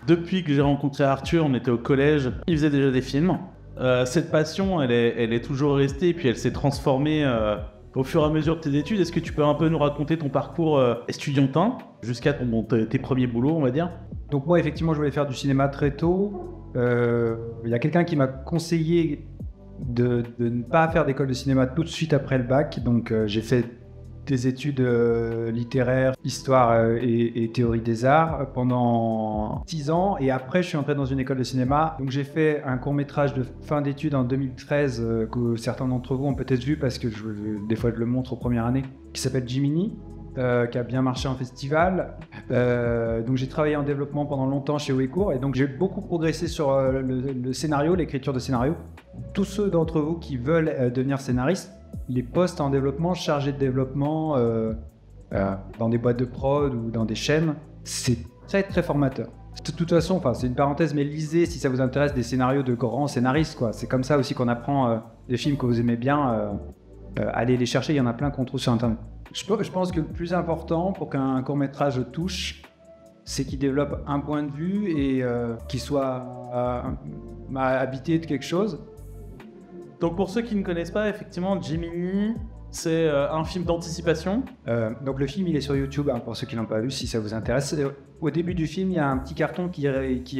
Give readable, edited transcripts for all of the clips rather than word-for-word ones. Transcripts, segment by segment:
Depuis que j'ai rencontré Arthur, on était au collège, il faisait déjà des films. Cette passion, elle est toujours restée et puis elle s'est transformée au fur et à mesure de tes études. Est-ce que tu peux un peu nous raconter ton parcours estudiantin jusqu'à tes premiers boulots, on va dire? Donc moi, effectivement, je voulais faire du cinéma très tôt. Il y a quelqu'un qui m'a conseillé de ne pas faire d'école de cinéma tout de suite après le bac. Donc j'ai fait des études littéraires, histoire et théorie des arts pendant 6 ans. Et après, je suis entré dans une école de cinéma. Donc j'ai fait un court-métrage de fin d'études en 2013 que certains d'entre vous ont peut-être vu parce que des fois je le montre aux premières années, qui s'appelle Jiminy. Qui a bien marché en festival. Donc j'ai travaillé en développement pendant longtemps chez Wecourt et donc j'ai beaucoup progressé sur le scénario, l'écriture de scénario. Tous ceux d'entre vous qui veulent devenir scénaristes, les postes en développement, chargés de développement dans des boîtes de prod ou dans des chaînes, c'est très très formateur. De toute façon, c'est une parenthèse, mais lisez si ça vous intéresse des scénarios de grands scénaristes, quoi. C'est comme ça aussi qu'on apprend des films que vous aimez bien. Allez les chercher, il y en a plein qu'on trouve sur Internet. Je pense que le plus important pour qu'un court-métrage touche, c'est qu'il développe un point de vue et qu'il soit habité de quelque chose. Donc pour ceux qui ne connaissent pas, effectivement, Jiminy, c'est un film d'anticipation. Donc le film, il est sur YouTube, hein, pour ceux qui ne l'ont pas vu, si ça vous intéresse. Au début du film, il y a un petit carton qui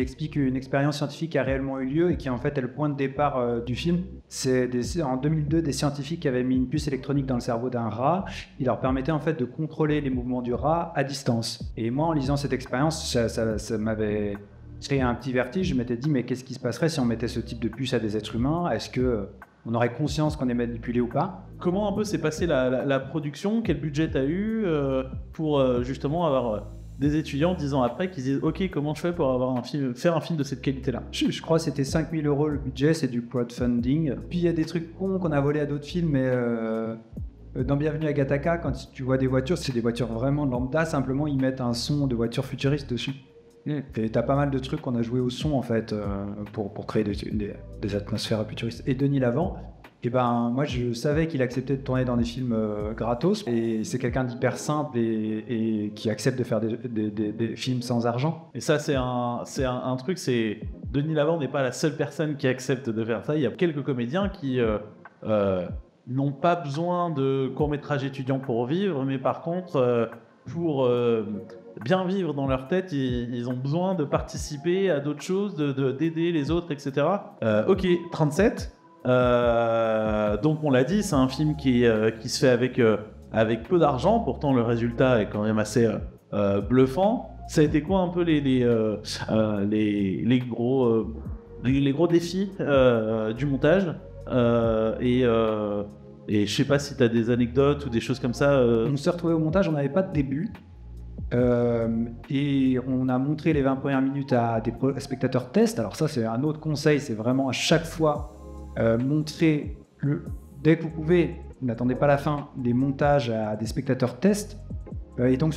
explique une expérience scientifique qui a réellement eu lieu et qui en fait est le point de départ du film. C'est en 2002, des scientifiques qui avaient mis une puce électronique dans le cerveau d'un rat. Il leur permettait en fait de contrôler les mouvements du rat à distance. Et moi, en lisant cette expérience, ça m'avait créé un petit vertige. Je m'étais dit, mais qu'est-ce qui se passerait si on mettait ce type de puce à des êtres humains? Est-ce que on aurait conscience qu'on est manipulé ou pas? Comment un peu s'est passée la production? Quel budget t'as eu pour justement avoir des étudiants 10 ans après qui disent « Ok, comment je fais pour faire un film de cette qualité-là » Je crois que c'était 5 000 € le budget, c'est du crowdfunding. Puis il y a des trucs cons qu'on a volés à d'autres films, mais dans Bienvenue à Gattaca, quand tu vois des voitures, c'est des voitures vraiment lambda, simplement ils mettent un son de voiture futuriste dessus. Et t'as pas mal de trucs qu'on a joué au son en fait pour créer des atmosphères futuristes. Et Denis Lavant, moi je savais qu'il acceptait de tourner dans des films gratos, et c'est quelqu'un d'hyper simple et qui accepte de faire des films sans argent. Et ça c'est un truc, c'est Denis Lavant n'est pas la seule personne qui accepte de faire ça. Il y a quelques comédiens qui n'ont pas besoin de court-métrage étudiant pour vivre, mais par contre pour bien vivre dans leur tête, ils ont besoin de participer à d'autres choses, d'aider les autres, etc. Ok, 37. Donc on l'a dit, c'est un film qui se fait avec peu d'argent, pourtant le résultat est quand même assez bluffant. Ça a été quoi un peu les gros défis du montage et je sais pas si tu as des anecdotes ou des choses comme ça. On s'est retrouvés au montage, on n'avait pas de début. Et on a montré les 20 premières minutes à des spectateurs test. Alors ça, c'est un autre conseil, c'est vraiment à chaque fois montrer, dès que vous pouvez, n'attendez pas la fin, des montages à des spectateurs test. Et donc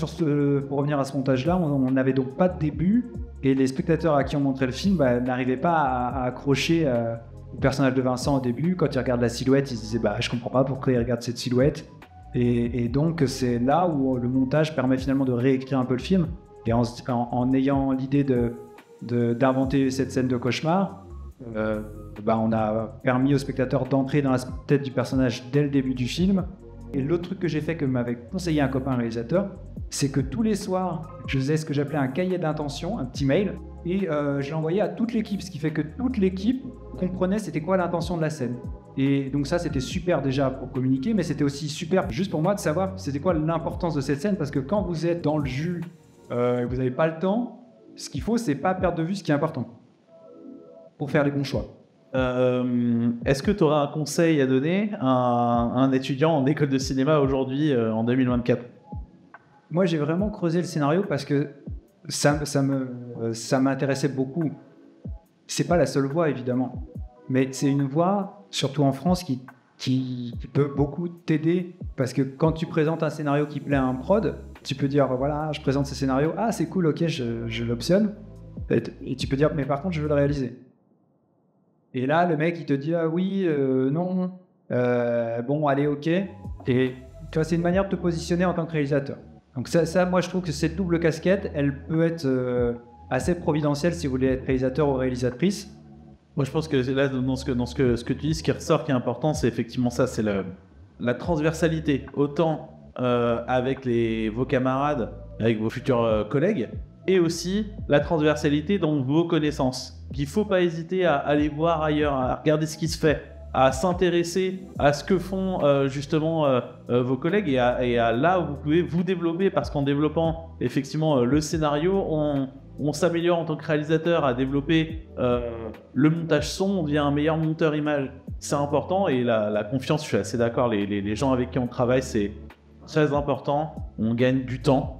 pour revenir à ce montage-là, on n'avait donc pas de début, et les spectateurs à qui on montrait le film n'arrivaient pas à accrocher le personnage de Vincent au début. Quand ils regardent la silhouette, ils se disaient je comprends pas pourquoi ils regardent cette silhouette. Et donc c'est là où le montage permet finalement de réécrire un peu le film, et en ayant l'idée d'inventer cette scène de cauchemar, on a permis aux spectateurs d'entrer dans la tête du personnage dès le début du film. Et l'autre truc que j'ai fait, que m'avait conseillé un copain réalisateur, c'est que tous les soirs, je faisais ce que j'appelais un cahier d'intention, un petit mail, et je l'envoyais à toute l'équipe, ce qui fait que toute l'équipe comprenait c'était quoi l'intention de la scène. Et donc ça, c'était super déjà pour communiquer, mais c'était aussi super juste pour moi de savoir c'était quoi l'importance de cette scène, parce que quand vous êtes dans le jus et vous n'avez pas le temps, ce qu'il faut, c'est pas perdre de vue ce qui est important pour faire les bons choix. Est-ce que tu auras un conseil à donner à un étudiant en école de cinéma aujourd'hui, en 2024 ? Moi, j'ai vraiment creusé le scénario parce que ça m'intéressait beaucoup. C'est pas la seule voie, évidemment, mais c'est une voie, surtout en France, qui peut beaucoup t'aider, parce que quand tu présentes un scénario qui plaît à un prod, tu peux dire voilà, je présente ce scénario, ah c'est cool, ok, je l'optionne, et tu peux dire mais par contre je veux le réaliser. Et là, le mec, il te dit « Ah oui, non, bon, allez, ok ». Et tu vois, c'est une manière de te positionner en tant que réalisateur. Donc ça, moi, je trouve que cette double casquette, elle peut être assez providentiel si vous voulez être réalisateur ou réalisatrice. Moi, je pense que là, dans ce que tu dis, ce qui ressort, qui est important, c'est effectivement ça, c'est la transversalité. Autant avec vos camarades, avec vos futurs collègues, et aussi la transversalité dans vos connaissances. Il ne faut pas hésiter à aller voir ailleurs, à regarder ce qui se fait, à s'intéresser à ce que font justement vos collègues et à là où vous pouvez vous développer, parce qu'en développant effectivement le scénario, on s'améliore en tant que réalisateur à développer le montage son, on devient un meilleur monteur image. C'est important, et la confiance, je suis assez d'accord, les gens avec qui on travaille, c'est très important. On gagne du temps,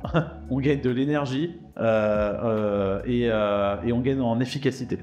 on gagne de l'énergie et on gagne en efficacité.